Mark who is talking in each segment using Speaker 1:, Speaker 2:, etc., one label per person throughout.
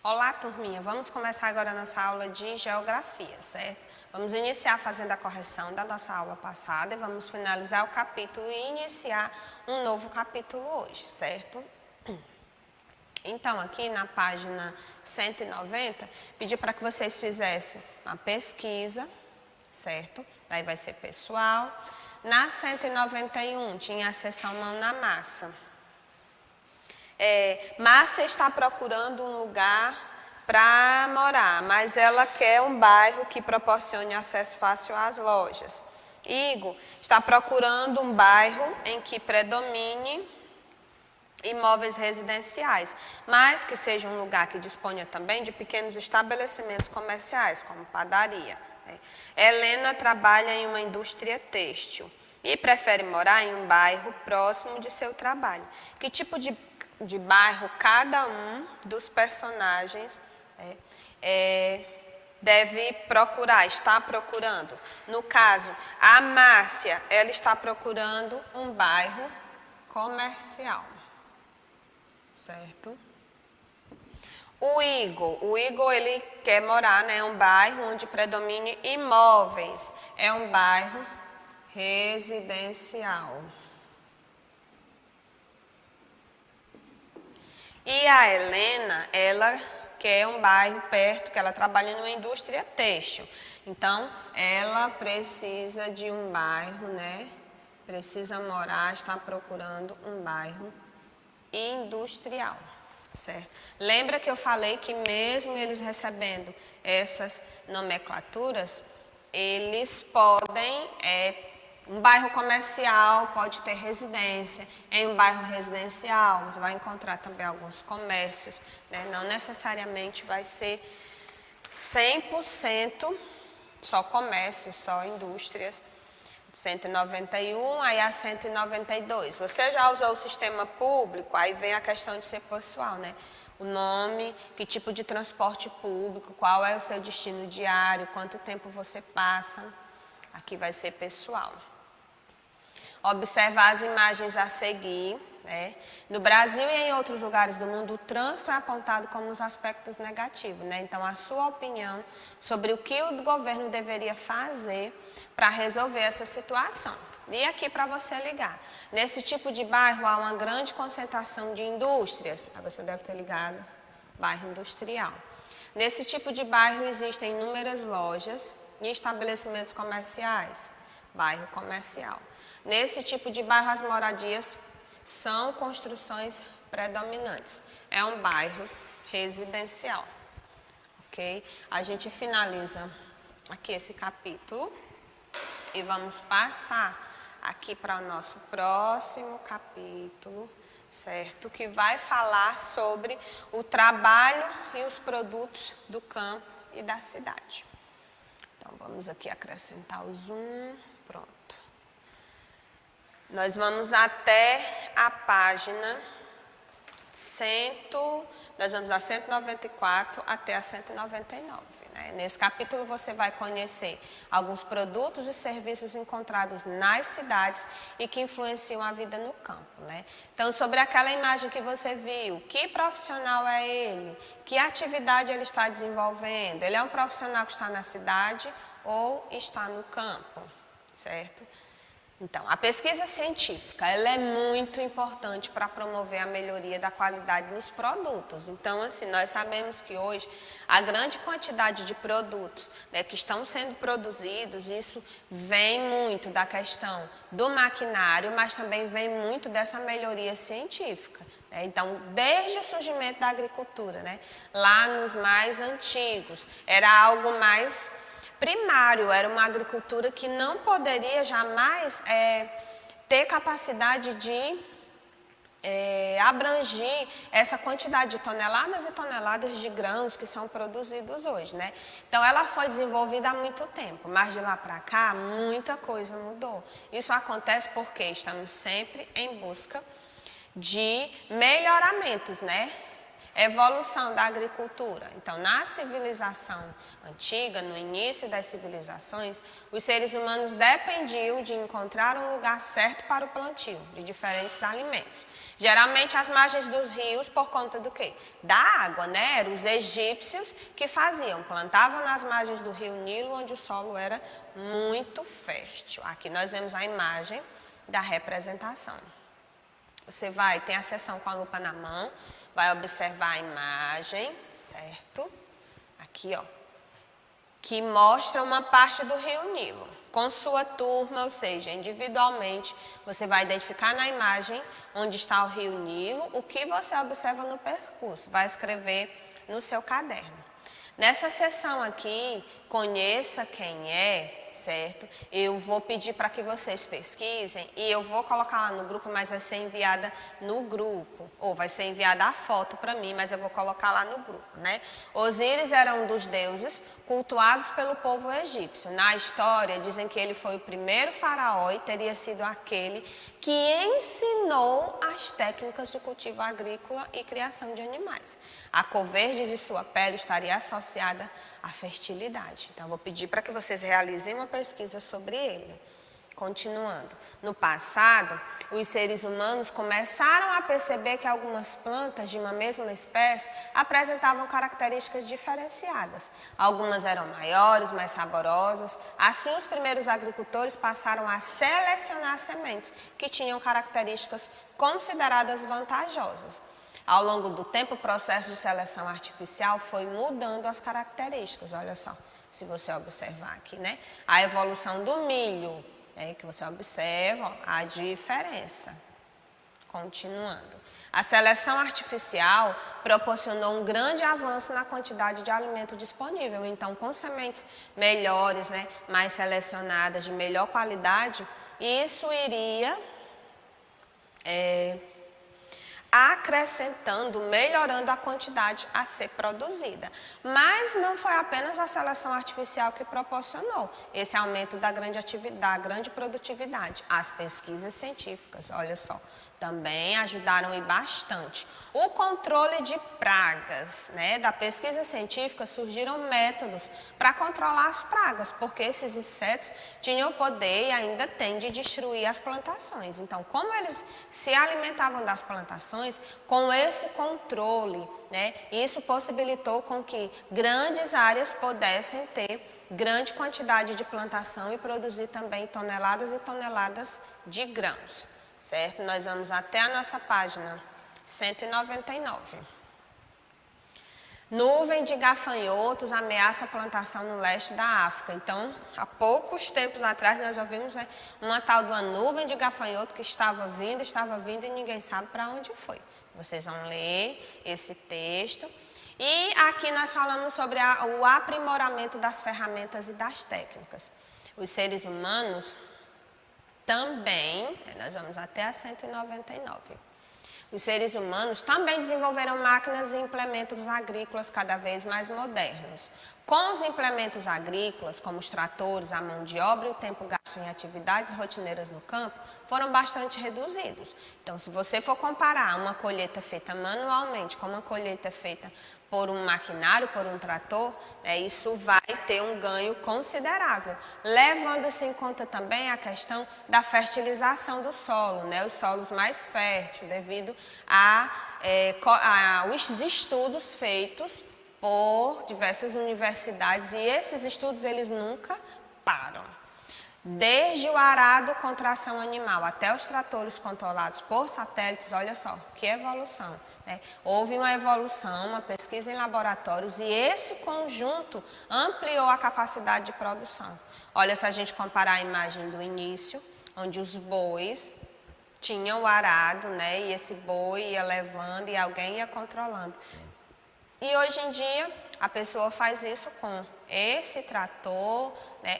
Speaker 1: Olá, turminha. Vamos começar agora a nossa aula de geografia, certo? Vamos iniciar fazendo a correção da nossa aula passada e vamos finalizar o capítulo e iniciar um novo capítulo hoje, certo? Então, aqui na página 190, pedi para que vocês fizessem uma pesquisa, certo? Daí vai ser pessoal. Na 191, tinha a seção mão na massa. Márcia está procurando um lugar para morar, mas ela quer um bairro que proporcione acesso fácil às lojas. Igor está procurando um bairro em que predomine imóveis residenciais, mas que seja um lugar que disponha também de pequenos estabelecimentos comerciais, como padaria. Helena trabalha em uma indústria têxtil e prefere morar em um bairro próximo de seu trabalho. Que tipo de bairro cada um dos personagens deve procurar, está procurando? No caso, a Márcia, ela está procurando um bairro comercial, certo? O Igor ele quer morar em um bairro onde predomine imóveis, é um bairro residencial. E a Helena, ela quer um bairro perto, que ela trabalha numa indústria têxtil. Então, ela precisa de um bairro, Precisa morar, está procurando um bairro industrial, certo? Lembra que eu falei que mesmo eles recebendo essas nomenclaturas, eles podem um bairro comercial pode ter residência, em um bairro residencial você vai encontrar também alguns comércios, Não necessariamente vai ser 100% só comércio, só indústrias. 191, aí a 192. Você já usou o sistema público, aí vem a questão de ser pessoal, O nome, que tipo de transporte público, qual é o seu destino diário, quanto tempo você passa. Aqui vai ser pessoal. Observar as imagens a seguir, No Brasil e em outros lugares do mundo, o trânsito é apontado como os aspectos negativos, Então, a sua opinião sobre o que o governo deveria fazer para resolver essa situação. E aqui para você ligar. Nesse tipo de bairro há uma grande concentração de indústrias. Aí você deve ter ligado, bairro industrial. Nesse tipo de bairro existem inúmeras lojas e estabelecimentos comerciais. Bairro comercial. Nesse tipo de bairro, as moradias são construções predominantes. É um bairro residencial, ok? A gente finaliza aqui esse capítulo e vamos passar aqui para o nosso próximo capítulo, certo? Que vai falar sobre o trabalho e os produtos do campo e da cidade. Então, vamos aqui acrescentar o zoom, pronto. Nós vamos até a página nós vamos a 194 até a 199. Nesse capítulo você vai conhecer alguns produtos e serviços encontrados nas cidades e que influenciam a vida no campo. Então, sobre aquela imagem que você viu, que profissional é ele? Que atividade ele está desenvolvendo? Ele é um profissional que está na cidade ou está no campo, certo? Então, a pesquisa científica, ela é muito importante para promover a melhoria da qualidade nos produtos. Então, assim, nós sabemos que hoje a grande quantidade de produtos que estão sendo produzidos, isso vem muito da questão do maquinário, mas também vem muito dessa melhoria científica. Então, desde o surgimento da agricultura, lá nos mais antigos, era algo mais primário, era uma agricultura que não poderia jamais ter capacidade de abranger essa quantidade de toneladas e toneladas de grãos que são produzidos hoje, Então, ela foi desenvolvida há muito tempo, mas de lá para cá, muita coisa mudou. Isso acontece porque estamos sempre em busca de melhoramentos, Evolução da agricultura. Então, na civilização antiga, no início das civilizações, os seres humanos dependiam de encontrar um lugar certo para o plantio de diferentes alimentos. Geralmente, às margens dos rios, por conta do quê? Da água, né? Eram os egípcios que faziam, plantavam nas margens do rio Nilo, onde o solo era muito fértil. Aqui nós vemos a imagem da representação. Você tem a seção com a lupa na mão, vai observar a imagem, certo? Aqui, ó, que mostra uma parte do rio Nilo. Com sua turma, ou seja, individualmente, você vai identificar na imagem onde está o rio Nilo, o que você observa no percurso, vai escrever no seu caderno. Nessa seção aqui, conheça quem é, certo? Eu vou pedir para que vocês pesquisem e eu vou colocar lá no grupo, mas vai ser enviada no grupo, ou vai ser enviada a foto para mim, mas eu vou colocar lá no grupo, né? Osíris era um dos deuses cultuados pelo povo egípcio. Na história, dizem que ele foi o primeiro faraó e teria sido aquele que ensinou as técnicas de cultivo agrícola e criação de animais. A cor verde de sua pele estaria associada à fertilidade. Então, eu vou pedir para que vocês realizem uma pesquisa sobre ele. Continuando, no passado, os seres humanos começaram a perceber que algumas plantas de uma mesma espécie apresentavam características diferenciadas. Algumas eram maiores, mais saborosas. Assim, os primeiros agricultores passaram a selecionar sementes que tinham características consideradas vantajosas. Ao longo do tempo, o processo de seleção artificial foi mudando as características. Olha só, se você observar aqui, né? A evolução do milho, que você observa a diferença. Continuando. A seleção artificial proporcionou um grande avanço na quantidade de alimento disponível. Então, com sementes melhores, mais selecionadas, de melhor qualidade, isso iria acrescentando, melhorando a quantidade a ser produzida. Mas não foi apenas a seleção artificial que proporcionou esse aumento da grande produtividade. As pesquisas científicas, olha só, também ajudaram e bastante. O controle de pragas, da pesquisa científica surgiram métodos para controlar as pragas, porque esses insetos tinham o poder e ainda têm de destruir as plantações. Então, como eles se alimentavam das plantações, com esse controle, isso possibilitou com que grandes áreas pudessem ter grande quantidade de plantação e produzir também toneladas e toneladas de grãos, certo? Nós vamos até a nossa página 199. Nuvem de gafanhotos ameaça a plantação no leste da África. Então, há poucos tempos atrás, nós já vimos uma tal de uma nuvem de gafanhoto que estava vindo e ninguém sabe para onde foi. Vocês vão ler esse texto. E aqui nós falamos sobre o aprimoramento das ferramentas e das técnicas. Os seres humanos também, nós vamos até a 199. Os seres humanos também desenvolveram máquinas e implementos agrícolas cada vez mais modernos. Com os implementos agrícolas, como os tratores, a mão de obra e o tempo gasto em atividades rotineiras no campo, foram bastante reduzidos. Então, se você for comparar uma colheita feita manualmente com uma colheita feita por um maquinário, por um trator, isso vai ter um ganho considerável. Levando-se em conta também a questão da fertilização do solo, os solos mais férteis, devido aos estudos feitos por diversas universidades, e esses estudos eles nunca param. Desde o arado com tração animal até os tratores controlados por satélites, olha só, que evolução. Houve uma evolução, uma pesquisa em laboratórios e esse conjunto ampliou a capacidade de produção. Olha, se a gente comparar a imagem do início, onde os bois tinham o arado, e esse boi ia levando e alguém ia controlando. E hoje em dia, a pessoa faz isso com esse trator,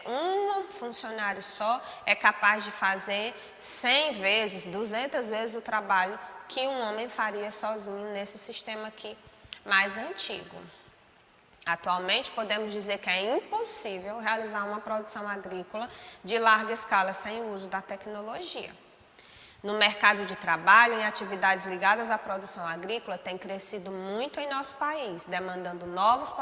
Speaker 1: um funcionário só é capaz de fazer 100 vezes, 200 vezes o trabalho que um homem faria sozinho nesse sistema aqui mais antigo. Atualmente, podemos dizer que é impossível realizar uma produção agrícola de larga escala sem o uso da tecnologia. no mercado de trabalho, em atividades ligadas à produção agrícola, tem crescido muito em nosso país, demandando novos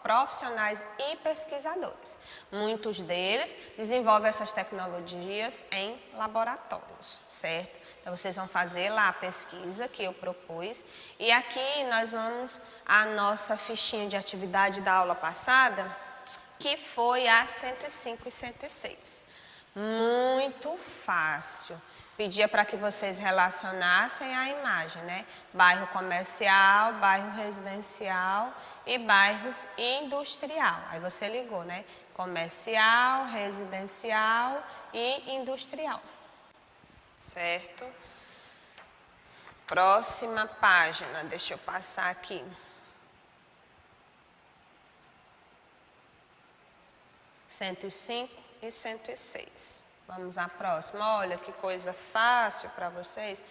Speaker 1: profissionais e pesquisadores. Muitos deles desenvolvem essas tecnologias em laboratórios, certo? Então, vocês vão fazer lá a pesquisa que eu propus. E aqui nós vamos a nossa fichinha de atividade da aula passada, que foi a 105 e 106. Muito fácil. Pedia para que vocês relacionassem a imagem, né? Bairro comercial, bairro residencial e bairro industrial. Aí você ligou, né? Comercial, residencial e industrial. Certo? Próxima página, deixa eu passar aqui. Cento e 106. Vamos à próxima. Olha que coisa fácil para vocês.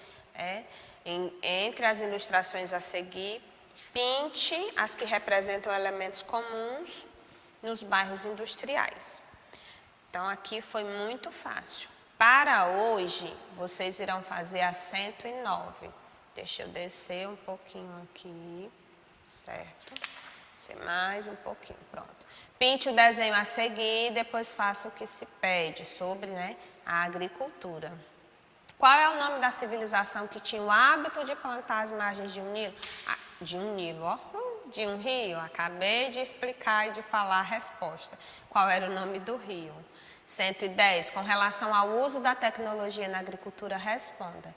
Speaker 1: Entre as ilustrações a seguir, pinte as que representam elementos comuns nos bairros industriais. Então, aqui foi muito fácil. Para hoje, vocês irão fazer a 109. Deixa eu descer um pouquinho aqui, certo? Descer mais um pouquinho, pronto. Pinte o desenho a seguir e depois faça o que se pede sobre, né, a agricultura. Qual é o nome da civilização que tinha o hábito de plantar as margens de um rio? De um rio? Acabei de explicar e de falar a resposta. Qual era o nome do rio? 110. Com relação ao uso da tecnologia na agricultura, responda.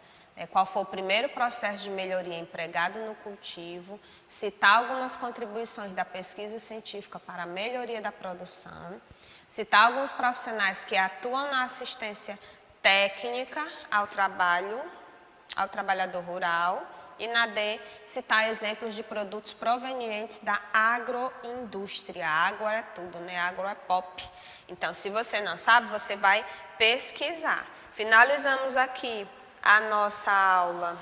Speaker 1: Qual foi o primeiro processo de melhoria empregado no cultivo, citar algumas contribuições da pesquisa científica para a melhoria da produção, citar alguns profissionais que atuam na assistência técnica ao trabalhador rural e na D, citar exemplos de produtos provenientes da agroindústria. Agro é tudo, né? Agro é pop. Então, se você não sabe, você vai pesquisar. Finalizamos aqui a nossa aula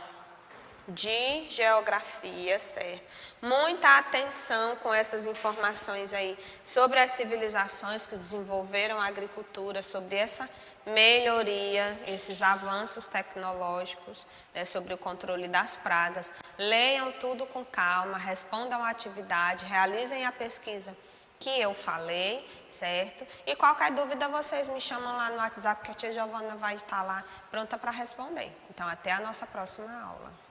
Speaker 1: de geografia, certo? Muita atenção com essas informações aí sobre as civilizações que desenvolveram a agricultura, sobre essa melhoria, esses avanços tecnológicos, né, sobre o controle das pragas. Leiam tudo com calma, respondam à atividade, realizem a pesquisa que eu falei, certo? E qualquer dúvida vocês me chamam lá no WhatsApp, que a tia Giovana vai estar lá pronta para responder. Então, até a nossa próxima aula.